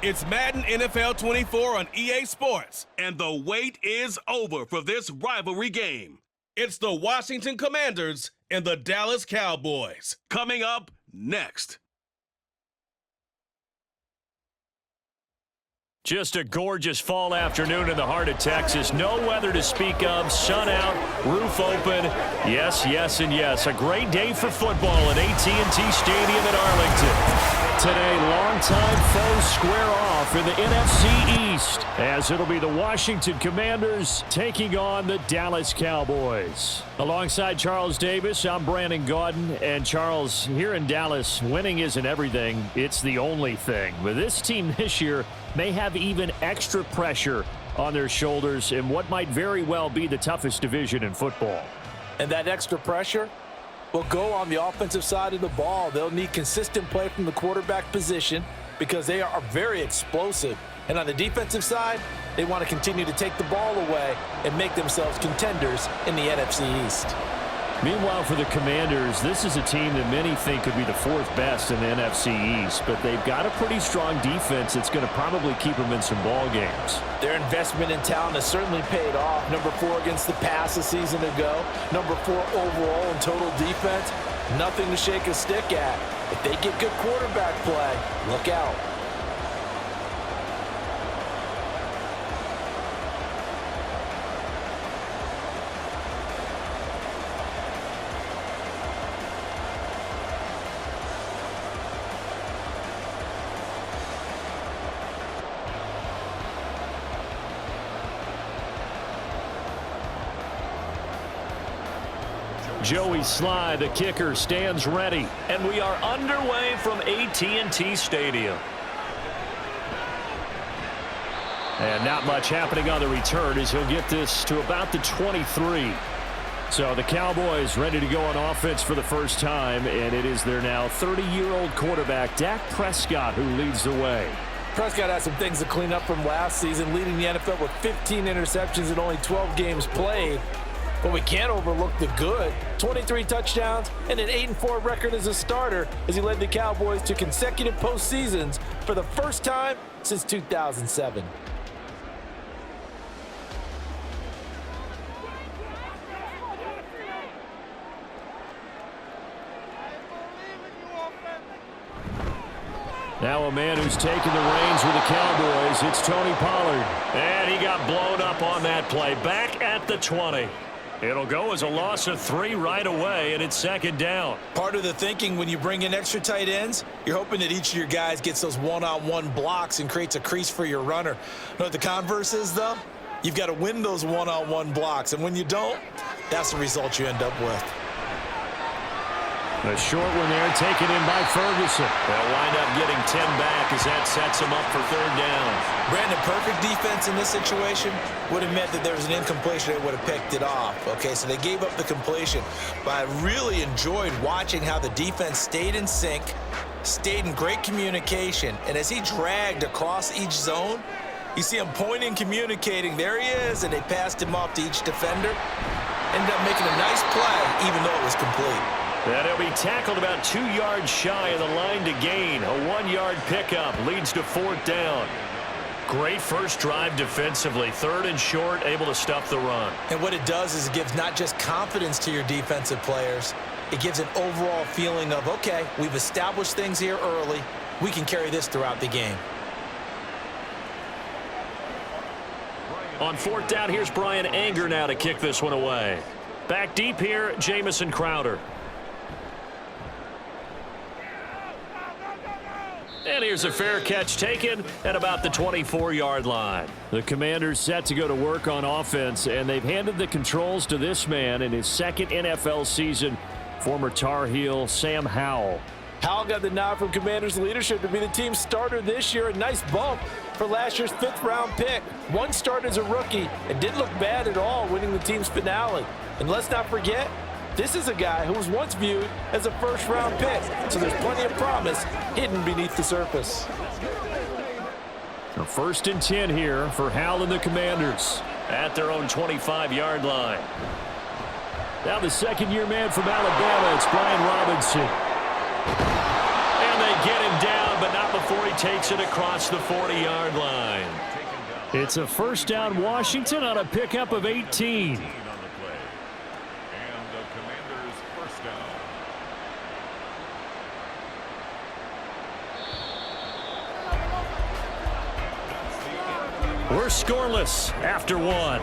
It's Madden NFL 24 on EA Sports, and the wait is over for this rivalry game. It's the Washington Commanders and the Dallas Cowboys. Coming up next. Just a gorgeous fall afternoon in the heart of Texas. No weather to speak of. Sun out, roof open. Yes, yes, and yes. A great day for football at AT&T Stadium in Arlington. Today, longtime foes square off in the NFC East, as it'll be the Washington Commanders taking on the Dallas Cowboys. Alongside Charles Davis, I'm Brandon Gaudin. And Charles, here in Dallas, winning isn't everything. It's the only thing. But this team this year may have even extra pressure on their shoulders in what might very well be the toughest division in football. And that extra pressure will go on the offensive side of the ball. They'll need consistent play from the quarterback position because they are very explosive. And on the defensive side, they want to continue to take the ball away and make themselves contenders in the NFC East. Meanwhile, for the Commanders, this is a team that many think could be the fourth best in the NFC East, but they've got a pretty strong defense that's going to probably keep them in some ball games. Their investment in talent has certainly paid off. Number 4 against the pass a season ago. Number 4 overall in total defense. Nothing to shake a stick at. If they get good quarterback play, look out. Joey Sly, the kicker, stands ready. And we are underway from AT&T Stadium. And not much happening on the return as he'll get this to about the 23. So the Cowboys ready to go on offense for the first time, and it is their now 30-year-old quarterback, Dak Prescott, who leads the way. Prescott has some things to clean up from last season, leading the NFL with 15 interceptions in only 12 games played. But we can't overlook the good. 23 touchdowns and an 8-4 record as a starter as he led the Cowboys to consecutive postseasons for the first time since 2007. Now a man who's taken the reins with the Cowboys, it's Tony Pollard. And he got blown up on that play. Back at the 20. It'll go as a loss of 3 right away, and it's second down. Part of the thinking when you bring in extra tight ends, you're hoping that each of your guys gets those one-on-one blocks and creates a crease for your runner. You know what the converse is, though? You've got to win those one-on-one blocks, and when you don't, that's the result you end up with. A short one there, taken in by Ferguson. They'll wind up getting 10 back as that sets them up for third down. Brandon, perfect defense in this situation would have meant that there was an incompletion. They would have picked it off. Okay, so they gave up the completion. But I really enjoyed watching how the defense stayed in sync, stayed in great communication. And as he dragged across each zone, you see him pointing, communicating. There he is, and they passed him off to each defender. Ended up making a nice play, even though it was complete. And he'll be tackled about 2 yards shy of the line to gain. A 1-yard pickup leads to fourth down. Great first drive defensively. Third and short, able to stuff the run. And what it does is it gives not just confidence to your defensive players, it gives an overall feeling of, okay, we've established things here early. We can carry this throughout the game. On fourth down, here's Brian Anger now to kick this one away. Back deep here, Jamison Crowder. And here's a fair catch taken at about the 24-yard line. The Commanders set to go to work on offense, and they've handed the controls to this man in his second NFL season, former Tar Heel Sam Howell. Howell got the nod from Commanders leadership to be the team's starter this year. A nice bump for last year's 5th-round pick. One start as a rookie and didn't look bad at all, winning the team's finale. And let's not forget, this is a guy who was once viewed as a first-round pick, so there's plenty of promise hidden beneath the surface. A 1st and 10 here for Howell and the Commanders at their own 25-yard line. Now the second-year man from Alabama, it's Brian Robinson. And they get him down, but not before before he takes it across the 40-yard line. It's a first down, Washington, on a pickup of 18. We're scoreless after one.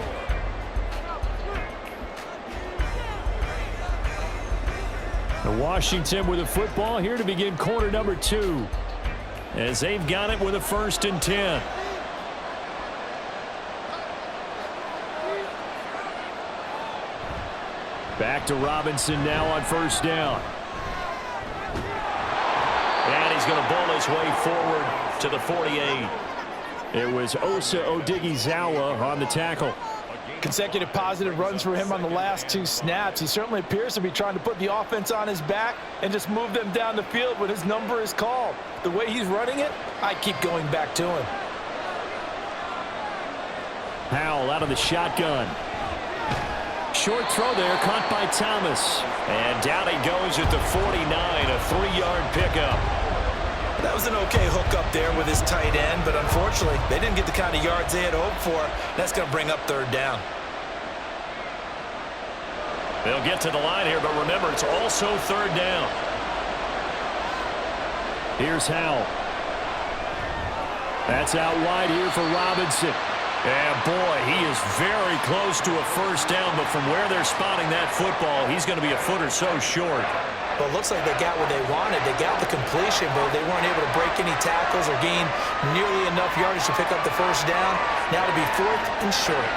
Washington with the football here to begin quarter number 2. As they've got it with a 1st and 10. Back to Robinson now on 1st down. And he's going to bowl his way forward to the 48. It was Osa Odighizuwa on the tackle. Consecutive positive runs for him on the last 2 snaps. He certainly appears to be trying to put the offense on his back and just move them down the field when his number is called. The way he's running it, I keep going back to him. Howell out of the shotgun. Short throw there, caught by Thomas. And down he goes at the 49, a 3-yard pickup. That was an okay hookup there with his tight end, but unfortunately, they didn't get the kind of yards they had hoped for. That's going to bring up 3rd down. They'll get to the line here, but remember, it's also 3rd down. Here's Howell. That's out wide here for Robinson. And boy, he is very close to a 1st down, but from where they're spotting that football, he's going to be a foot or so short. Well, it looks like they got what they wanted. They got the completion, but they weren't able to break any tackles or gain nearly enough yardage to pick up the 1st down. Now to be 4th and short.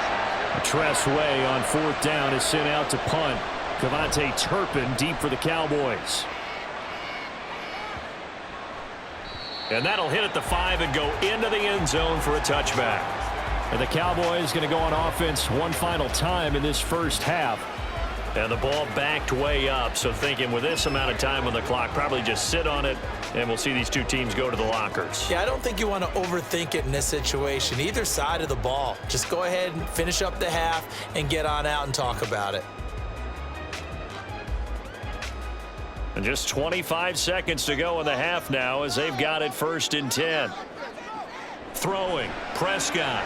Tress Way on 4th down is sent out to punt. Cavante Turpin deep for the Cowboys. And that'll hit at the 5 and go into the end zone for a touchback. And the Cowboys going to go on offense one final time in this first half. And the ball backed way up, so thinking with this amount of time on the clock, probably just sit on it, and we'll see these 2 teams go to the lockers. Yeah, I don't think you want to overthink it in this situation, either side of the ball. Just go ahead and finish up the half and get on out and talk about it. And just 25 seconds to go in the half now as they've got it 1st and 10. Throwing, Prescott.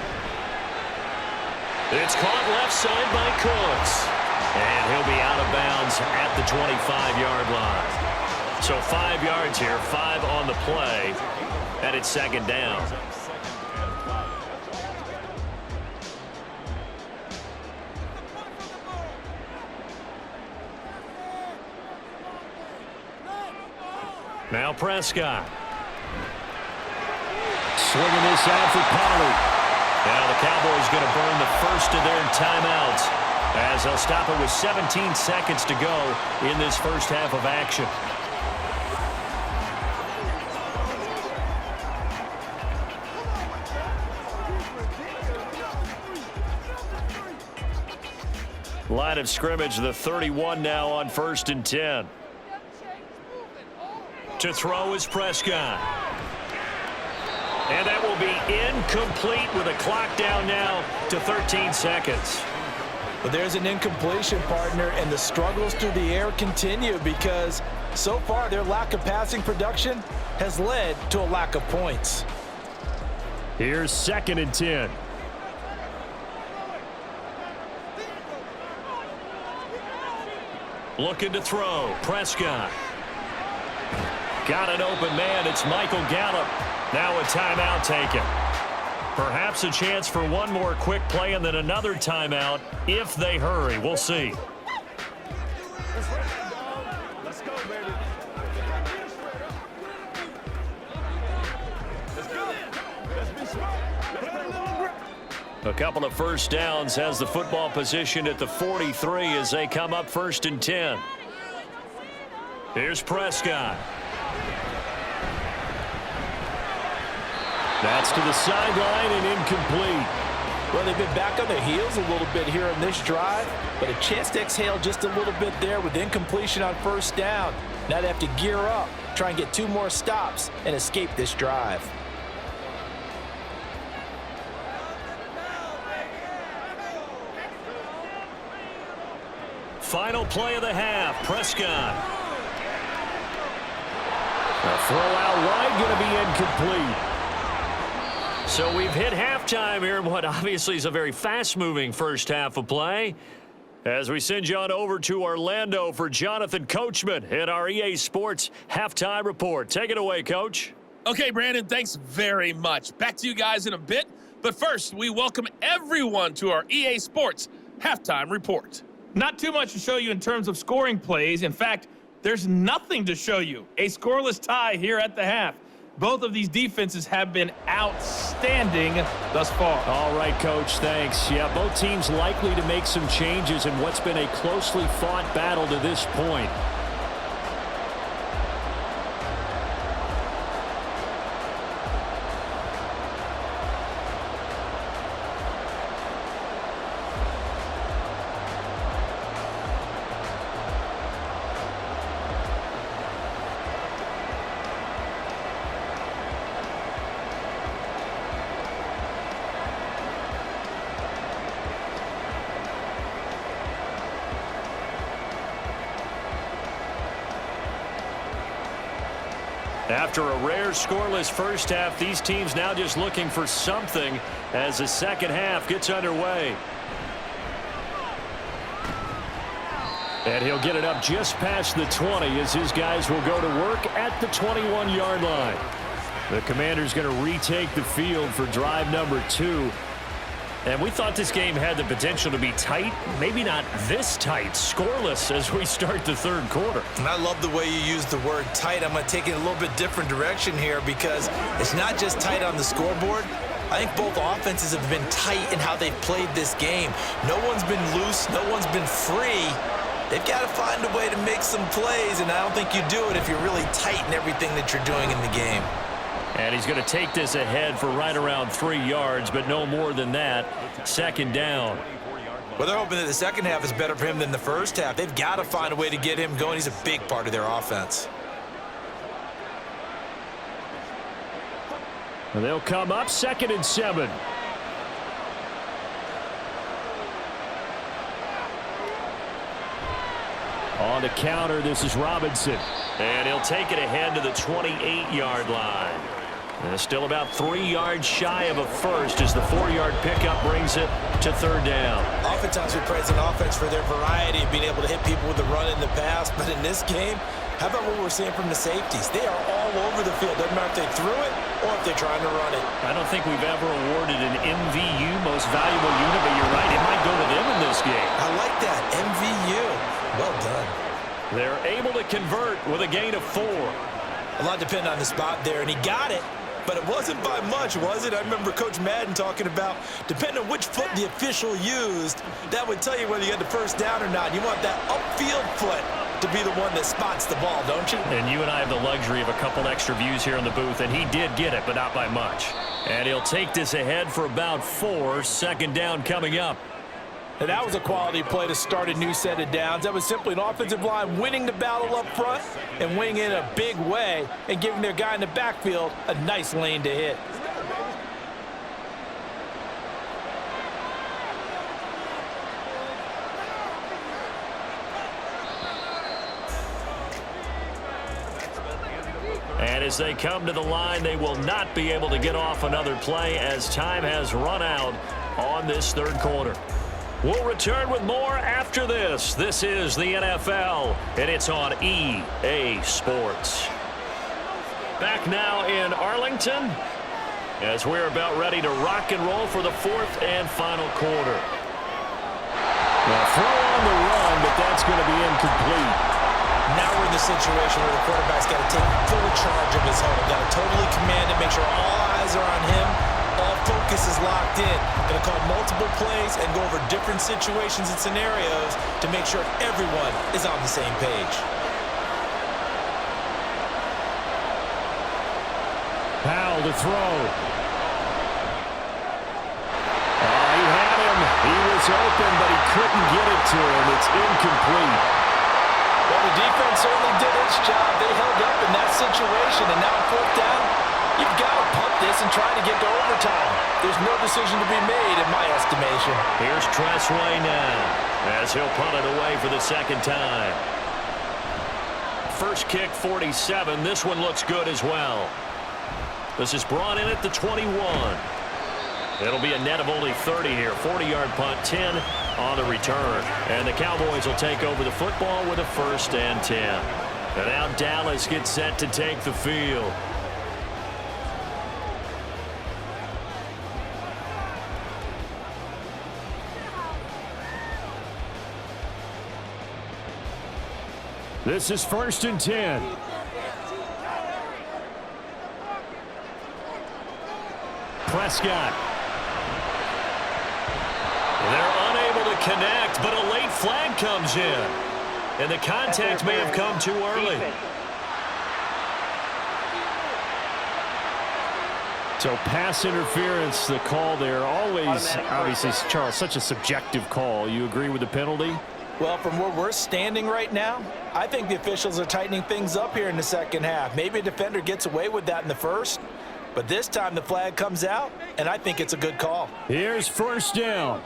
It's caught left side by Cooks. And he'll be out of bounds at the 25-yard line. So 5 yards here, 5 on the play, and it's 2nd down. Now Prescott. Swinging this out for Pollard. Now the Cowboys going to burn the first of their timeouts as they'll stop it with 17 seconds to go in this first half of action. Line of scrimmage, the 31 now on 1st and 10. To throw is Prescott. And that will be incomplete with a clock down now to 13 seconds. But there's an incompletion, partner, and the struggles through the air continue because so far their lack of passing production has led to a lack of points. Here's 2nd and 10. Looking to throw. Prescott. Got an open man. It's Michael Gallup. Now a timeout taken. Perhaps a chance for one more quick play and then another timeout if they hurry. We'll see. Let's go, baby. Let's go. Let's be smart. A couple of first downs has the football position at the 43 as they come up 1st and 10. Here's Prescott. That's to the sideline and incomplete. Well, they've been back on their heels a little bit here in this drive, but a chance to exhale just a little bit there with incompletion on 1st down. Now they have to gear up, try and get 2 more stops and escape this drive. Final play of the half, Prescott. A throw out wide, going to be incomplete. So we've hit halftime here in what obviously is a very fast-moving first half of play. As we send you on over to Orlando for Jonathan Coachman in our EA Sports Halftime Report. Take it away, Coach. Okay, Brandon, thanks very much. Back to you guys in a bit. But first, we welcome everyone to our EA Sports Halftime Report. Not too much to show you in terms of scoring plays. In fact, there's nothing to show you. A scoreless tie here at the half. Both of these defenses have been outstanding thus far. All right, Coach, thanks. Yeah, both teams likely to make some changes in what's been a closely fought battle to this point. After a rare scoreless first half, these teams now just looking for something as the second half gets underway. And he'll get it up just past the 20 as his guys will go to work at the 21-yard line. The Commanders going to retake the field for drive number 2. And we thought this game had the potential to be tight, maybe not this tight, scoreless as we start the third quarter. And I love the way you use the word tight. I'm going to take it a little bit different direction here because it's not just tight on the scoreboard. I think both offenses have been tight in how they've played this game. No one's been loose. No one's been free. They've got to find a way to make some plays, and I don't think you do it if you're really tight in everything that you're doing in the game. And he's going to take this ahead for right around 3 yards, but no more than that. Second down. Well, they're hoping that the second half is better for him than the first half. They've got to find a way to get him going. He's a big part of their offense. And they'll come up 2nd and 7. On the counter, this is Robinson. And he'll take it ahead to the 28-yard line. And still about 3 yards shy of a first as the 4-yard pickup brings it to third down. Oftentimes we praise an offense for their variety of being able to hit people with the run in the pass. But in this game, how about what we're seeing from the safeties? They are all over the field. Doesn't matter if they threw it or if they're trying to run it. I don't think we've ever awarded an MVU, most valuable unit, but you're right. It might go to them in this game. I like that. MVU. Well done. They're able to convert with a gain of 4. A lot depending on the spot there, and he got it. But it wasn't by much, was it? I remember Coach Madden talking about, depending on which foot the official used, that would tell you whether you had the first down or not. You want that upfield foot to be the one that spots the ball, don't you? And you and I have the luxury of a couple extra views here in the booth, and he did get it, but not by much. And he'll take this ahead for about 4. Second down coming up. And that was a quality play to start a new set of downs. That was simply an offensive line winning the battle up front and winning in a big way and giving their guy in the backfield a nice lane to hit. And as they come to the line, they will not be able to get off another play as time has run out on this third quarter. We'll return with more after this. This is the NFL, and it's on EA Sports. Back now in Arlington as we're about ready to rock and roll for the 4th and final quarter. Now throw on the run, but that's going to be incomplete. Now we're in the situation where the quarterback's got to take full charge of his home. Got to totally command it, make sure all eyes are on him. All focus is locked in. Going to call multiple plays and go over different situations and scenarios to make sure everyone is on the same page. Powell to throw. He had him. He was open, but he couldn't get it to him. It's incomplete. Well, the defense certainly did its job. They held up in that situation, and now 4th down. You've got to punt this and try to get to overtime. There's no decision to be made in my estimation. Here's Tressway now as he'll punt it away for the second time. first kick 47. This one looks good as well. This is brought in at the 21. It'll be a net of only 30 here. 40-yard punt, 10 on the return. And the Cowboys will take over the football with a 1st and 10. And now Dallas gets set to take the field. This is 1st and 10. Prescott. They're unable to connect, but a late flag comes in. And the contact may have come too early. So pass interference, the call there. Always, obviously, Charles, such a subjective call. You agree with the penalty? Well, from where we're standing right now, I think the officials are tightening things up here in the second half. Maybe a defender gets away with that in the first, but this time the flag comes out, and I think it's a good call. Here's 1st down.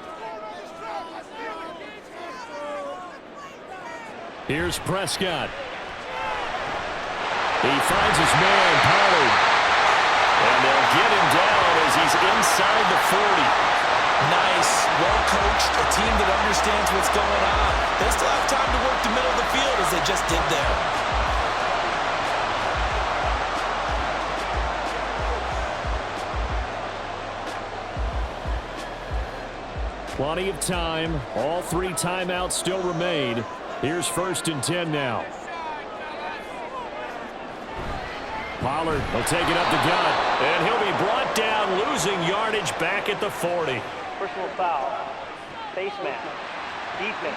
Here's Prescott. He finds his man, Pollard. And they'll get him down as he's inside the 40. Nice, well-coached, a team that understands what's going on. They still have time to work the middle of the field as they just did there. Plenty of time. All 3 timeouts still remain. Here's 1st and 10 now. Pollard will take it up the gut, and he'll be brought down, losing yardage back at the 40. Personal foul. Face mask. Defense.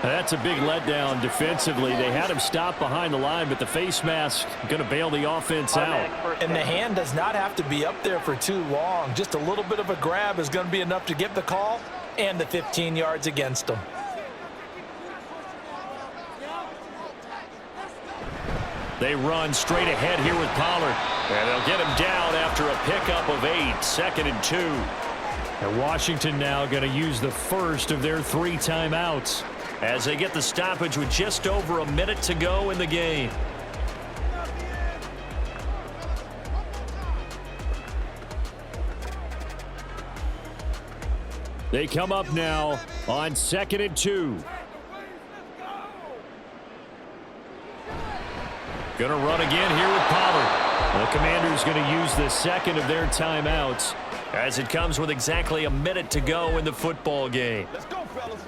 That's a big letdown defensively. They had him stop behind the line, but the face mask going to bail the offense out. And the hand does not have to be up there for too long. Just a little bit of a grab is going to be enough to give the call and the 15 yards against them. They run straight ahead here with Pollard. And they'll get him down after a pickup of 8, 2nd and 2. And Washington now going to use the first of their 3 timeouts as they get the stoppage with just over a minute to go in the game. They come up now on 2nd and 2. Going to run again here with Pollard. The Commanders going to use the 2nd of their timeouts as it comes with exactly a minute to go in the football game. Let's go, fellas.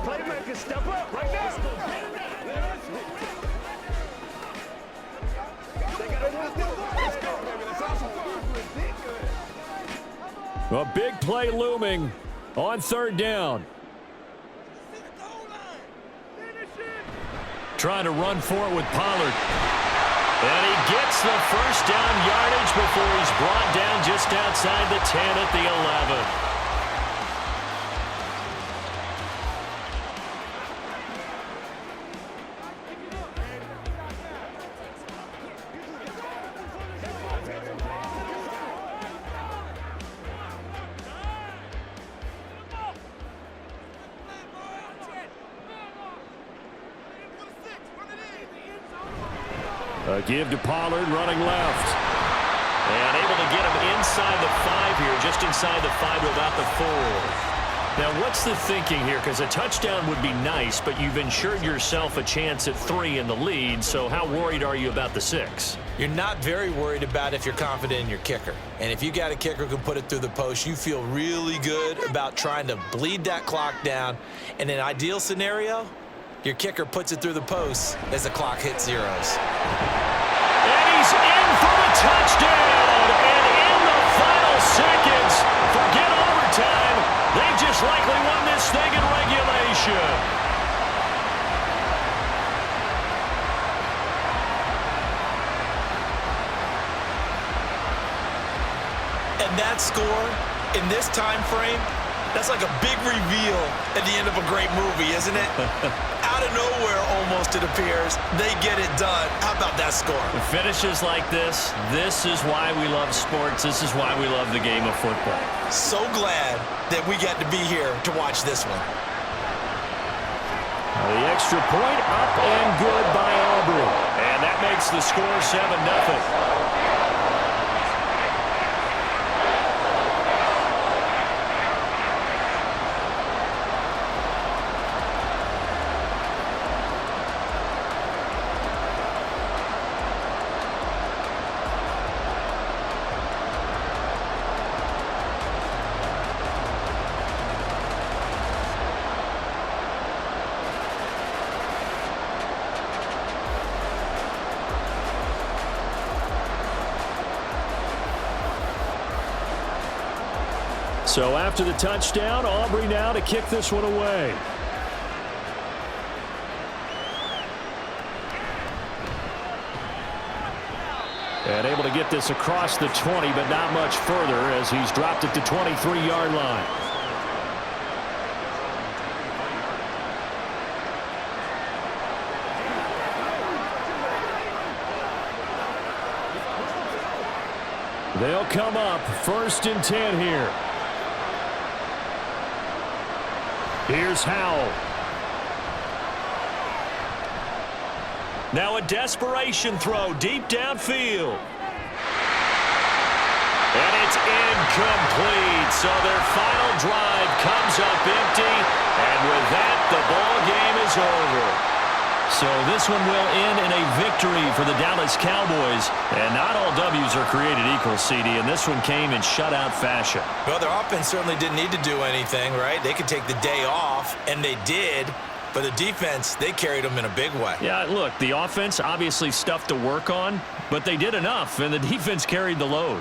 Playmakers, step up right now. Let's go, baby. Let's awesome. A big play looming on 3rd down. Trying to run for it with Pollard. And he gets the 1st down yardage before he's brought down just outside the 10 at the 11. A give to Pollard, running left. And able to get him inside the 5 here, just inside the 5 to about the 4. Now, what's the thinking here? Because a touchdown would be nice, but you've ensured yourself a chance at 3 in the lead, so how worried are you about the 6? You're not very worried about if you're confident in your kicker. And if you got a kicker who can put it through the post, you feel really good about trying to bleed that clock down. In an ideal scenario, your kicker puts it through the post as the clock hits zeros. And he's in for the touchdown. And in the final seconds, forget overtime. They just likely won this thing in regulation. And that score in this time frame, that's like a big reveal at the end of a great movie, isn't it? Out of nowhere, almost, it appears, they get it done. How about that score? Finishes like this is why we love sports. This is why we love the game of football. So glad that we got to be here to watch this one. The extra point up and good by Aubrey. And that makes the score 7-0. So after the touchdown, Aubrey now to kick this one away. And able to get this across the 20, but not much further as he's dropped it to 23-yard line. They'll come up 1st and 10 here. Here's Howell. Now a desperation throw deep downfield. And it's incomplete. So their final drive comes up empty. And with that, the ball game is over. So this one will end in a victory for the Dallas Cowboys. And not all W's are created equal, CD, and this one came in shutout fashion. Well, their offense certainly didn't need to do anything, right? They could take the day off, and they did. But the defense, they carried them in a big way. Yeah, look, the offense obviously stuff to work on, but they did enough, and the defense carried the load.